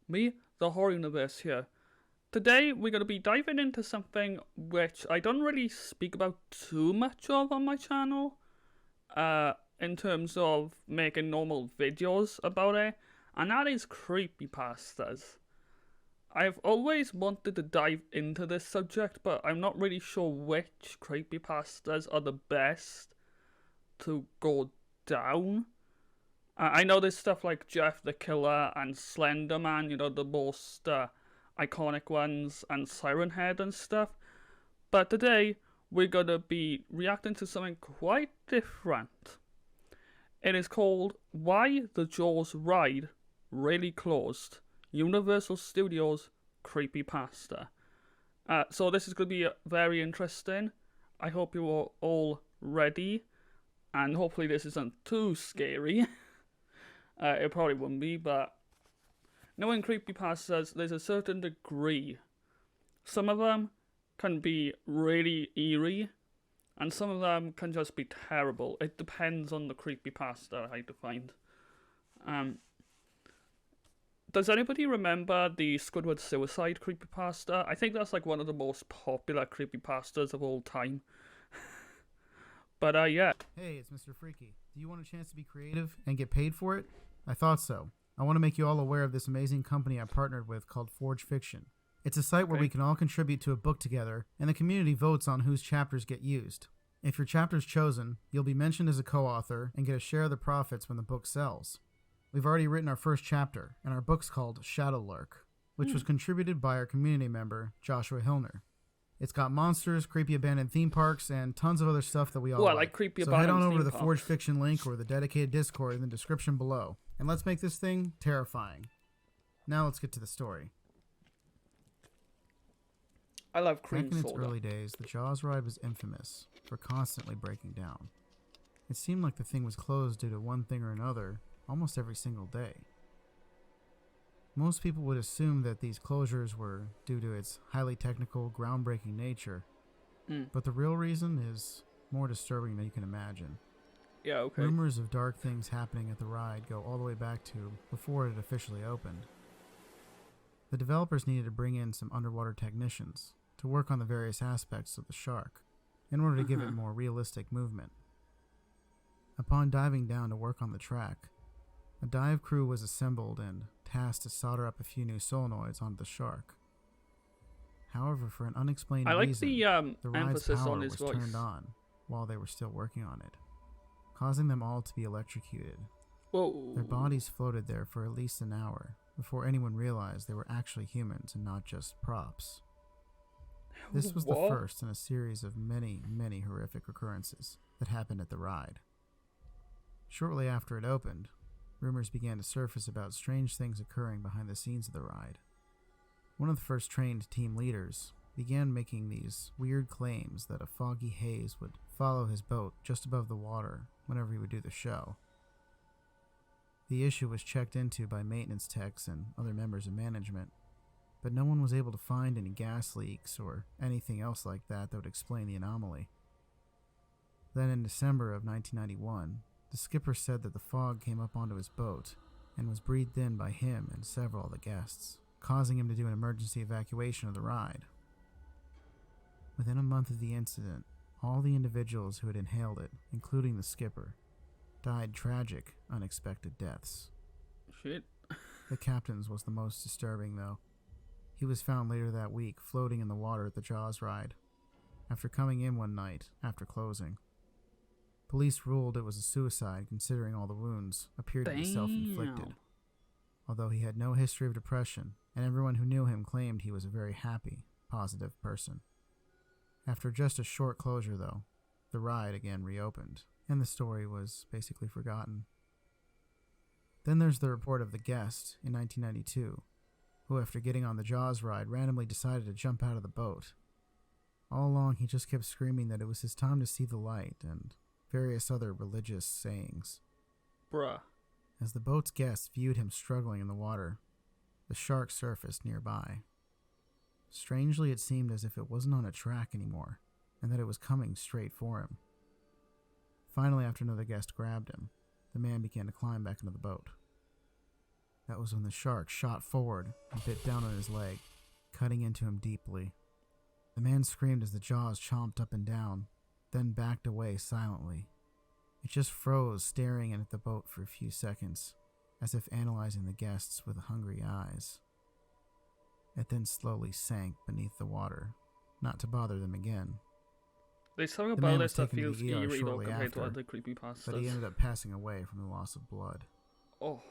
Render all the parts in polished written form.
Me, the horror universe here. Today we're going to be diving into something which I don't really speak about too much of on my channel, in terms of making normal videos about it, and that is creepypastas. I've always wanted to dive into this subject, but I'm not really sure which creepypastas are the best to go down. I know there's stuff like Jeff the Killer and Slender Man, the most iconic ones, and Siren Head and stuff. But today, we're gonna be reacting to something quite different. It is called Why the Jaws Ride Really Closed, Universal Studios Creepypasta. So this is gonna be very interesting. I hope you are all ready, and hopefully this isn't too scary. It probably wouldn't be, but knowing creepypastas, there's a certain degree. Some of them can be really eerie, and some of them can just be terrible. It depends on the creepypasta, I find. Does anybody remember the Squidward suicide creepypasta? I think that's like one of the most popular creepypastas of all time. But yeah. Hey, it's Mr. Freaky. Do you want a chance to be creative and get paid for it? I thought so. I want to make you all aware of this amazing company I partnered with called Forge Fiction. It's a site where we can all contribute to a book together, and the community votes on whose chapters get used. If your chapter's chosen, you'll be mentioned as a co-author and get a share of the profits when the book sells. We've already written our first chapter, and our book's called Shadow Lurk, which was contributed by our community member, Joshua Hillner. It's got monsters, creepy abandoned theme parks, and tons of other stuff that we all like. Creepy so head on over to the parks. Forge Fiction link or the dedicated Discord in the description below, and let's make this thing terrifying. Now let's get to the story. I love cream soda. Back in its soda. early days, the Jaws ride was infamous for constantly breaking down. It seemed like the thing was closed due to one thing or another almost every single day. Most people would assume that these closures were due to its highly technical, groundbreaking nature, but the real reason is more disturbing than you can imagine. Yeah, okay. Rumors of dark things happening at the ride go all the way back to before it officially opened. The developers needed to bring in some underwater technicians to work on the various aspects of the shark in order to give it more realistic movement. Upon diving down to work on the track, a dive crew was assembled and tasked to solder up a few new solenoids onto the shark. However, for an unexplained reason, the ride's power was turned on while they were still working on it, causing them all to be electrocuted. Whoa. Their bodies floated there for at least an hour before anyone realized they were actually humans and not just props. This was the first in a series of many, many horrific occurrences that happened at the ride. Shortly after it opened, rumors began to surface about strange things occurring behind the scenes of the ride. One of the first trained team leaders began making these weird claims that a foggy haze would follow his boat just above the water whenever he would do the show. The issue was checked into by maintenance techs and other members of management, but no one was able to find any gas leaks or anything else like that would explain the anomaly. Then in December of 1991, the skipper said that the fog came up onto his boat and was breathed in by him and several of the guests, causing him to do an emergency evacuation of the ride. Within a month of the incident, all the individuals who had inhaled it, including the skipper, died tragic, unexpected deaths. Shit. The captain's was the most disturbing, though. He was found later that week floating in the water at the Jaws ride, after coming in one night after closing. Police ruled it was a suicide considering all the wounds appeared to be self-inflicted. Although he had no history of depression, and everyone who knew him claimed he was a very happy, positive person. After just a short closure, though, the ride again reopened, and the story was basically forgotten. Then there's the report of the guest in 1992, who after getting on the Jaws ride randomly decided to jump out of the boat. All along he just kept screaming that it was his time to see the light and various other religious sayings. Bruh. As the boat's guests viewed him struggling in the water, the shark surfaced nearby. Strangely, it seemed as if it wasn't on a track anymore, and that it was coming straight for him. Finally, after another guest grabbed him, the man began to climb back into the boat. That was when the shark shot forward and bit down on his leg, cutting into him deeply. The man screamed as the jaws chomped up and down, then backed away silently. It just froze, staring in at the boat for a few seconds, as if analyzing the guests with hungry eyes. It then slowly sank beneath the water, not to bother them again. There's something The man about was this that taken to feels the ER eerie though shortly compared to after, other creepypastas. but he ended up passing away from the loss of blood. Oh,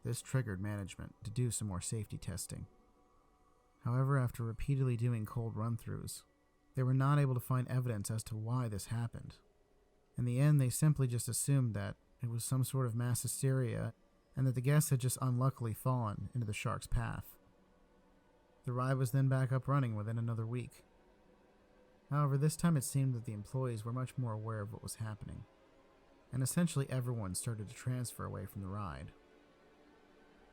This triggered management to do some more safety testing. However, after repeatedly doing cold run-throughs, they were not able to find evidence as to why this happened. In the end, they simply just assumed that it was some sort of mass hysteria and that the guests had just unluckily fallen into the shark's path. The ride was then back up running within another week. However, this time it seemed that the employees were much more aware of what was happening, and essentially everyone started to transfer away from the ride.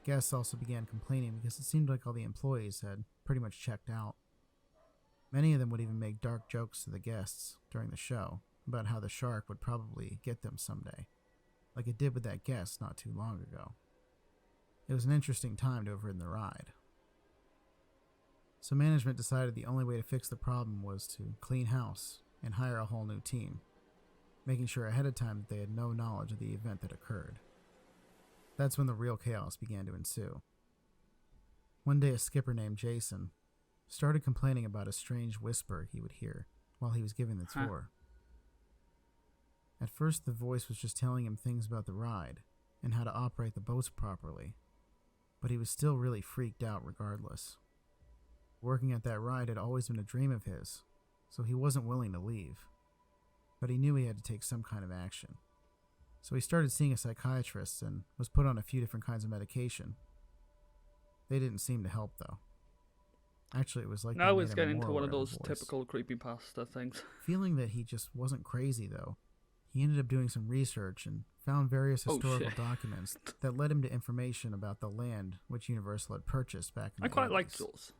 Guests also began complaining because it seemed like all the employees had pretty much checked out. Many of them would even make dark jokes to the guests during the show about how the shark would probably get them someday, like it did with that guest not too long ago. It was an interesting time to have ridden the ride. So management decided the only way to fix the problem was to clean house and hire a whole new team, making sure ahead of time that they had no knowledge of the event that occurred. That's when the real chaos began to ensue. One day a skipper named Jason started complaining about a strange whisper he would hear while he was giving the tour. At first the voice was just telling him things about the ride and how to operate the boats properly, but he was still really freaked out regardless. Working at that ride had always been a dream of his, so he wasn't willing to leave. But he knew he had to take some kind of action. So he started seeing a psychiatrist and was put on a few different kinds of medication. They didn't seem to help, though. Actually, it was like now it's getting into one of those typical creepypasta things. Feeling that he just wasn't crazy, though, he ended up doing some research and found various historical documents that led him to information about the land which Universal had purchased back in the 80s. I quite like those.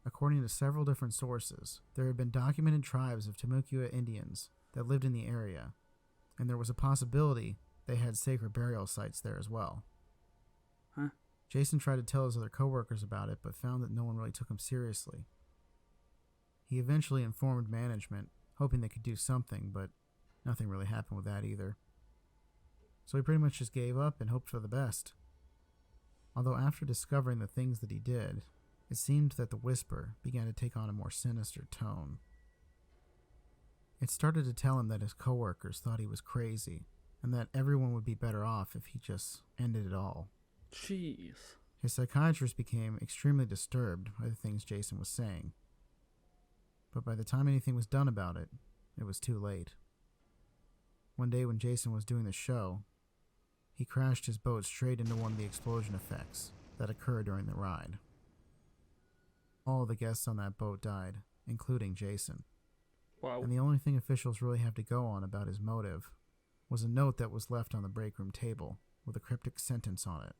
According to several different sources, there had been documented tribes of Timucua Indians that lived in the area, and there was a possibility they had sacred burial sites there as well. Huh? Jason tried to tell his other coworkers about it, but found that no one really took him seriously. He eventually informed management, hoping they could do something, but nothing really happened with that either. So he pretty much just gave up and hoped for the best. Although after discovering the things that he did, it seemed that the whisper began to take on a more sinister tone. It started to tell him that his coworkers thought he was crazy, and that everyone would be better off if he just ended it all. Jeez. His psychiatrist became extremely disturbed by the things Jason was saying. But by the time anything was done about it, it was too late. One day when Jason was doing the show, he crashed his boat straight into one of the explosion effects that occurred during the ride. All of the guests on that boat died, including Jason. Wow. And the only thing officials really have to go on about his motive was a note that was left on the break room table with a cryptic sentence on it.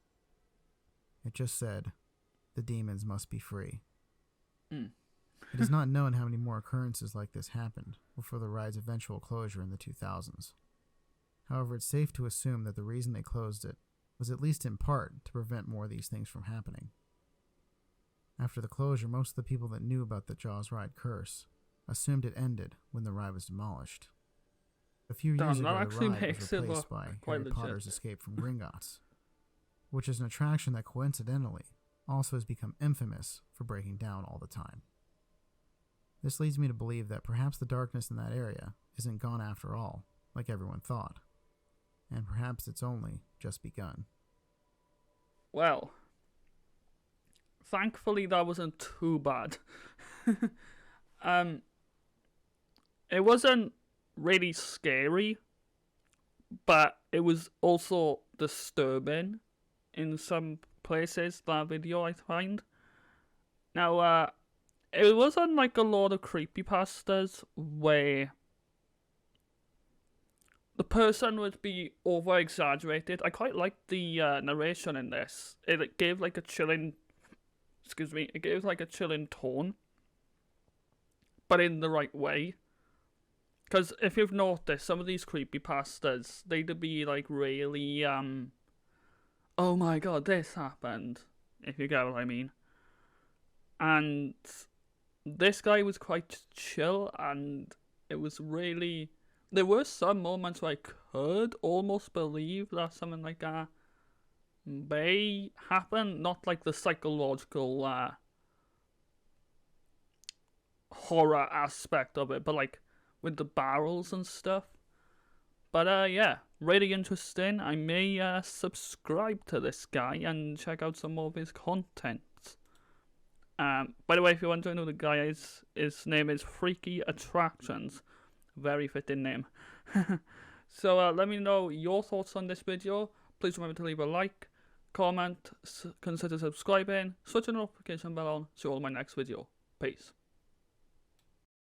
It just said, "The demons must be free." It is not known how many more occurrences like this happened before the ride's eventual closure in the 2000s. However, it's safe to assume that the reason they closed it was at least in part to prevent more of these things from happening. After the closure, most of the people that knew about the Jaws ride curse assumed it ended when the ride was demolished. A few years ago, the ride was replaced by Harry Potter's Escape from Gringotts, which is an attraction that coincidentally also has become infamous for breaking down all the time. This leads me to believe that perhaps the darkness in that area isn't gone after all, like everyone thought, and perhaps it's only just begun. Well, thankfully that wasn't too bad. It wasn't really scary, but it was also disturbing in some places, that video I find. Now, it wasn't like a lot of creepypastas where the person would be over-exaggerated. I quite liked the narration in this. It gave like a chilling... it gave like a chilling tone, but in the right way. Because if you've noticed, some of these creepypastas, they'd be like really, oh my god, this happened, if you get what I mean. And this guy was quite chill, and it was really. There were some moments where I could almost believe that something like that may happen, not like the psychological horror aspect of it, but like with the barrels and stuff. But yeah, really interesting. I may subscribe to this guy and check out some more of his content. By the way, if you're wondering who the guy is, his name is Freaky Attractions. Very fitting name. So let me know your thoughts on this video. Please remember to leave a like, comment, consider subscribing, switch the notification bell on, see you all in my next video. Peace.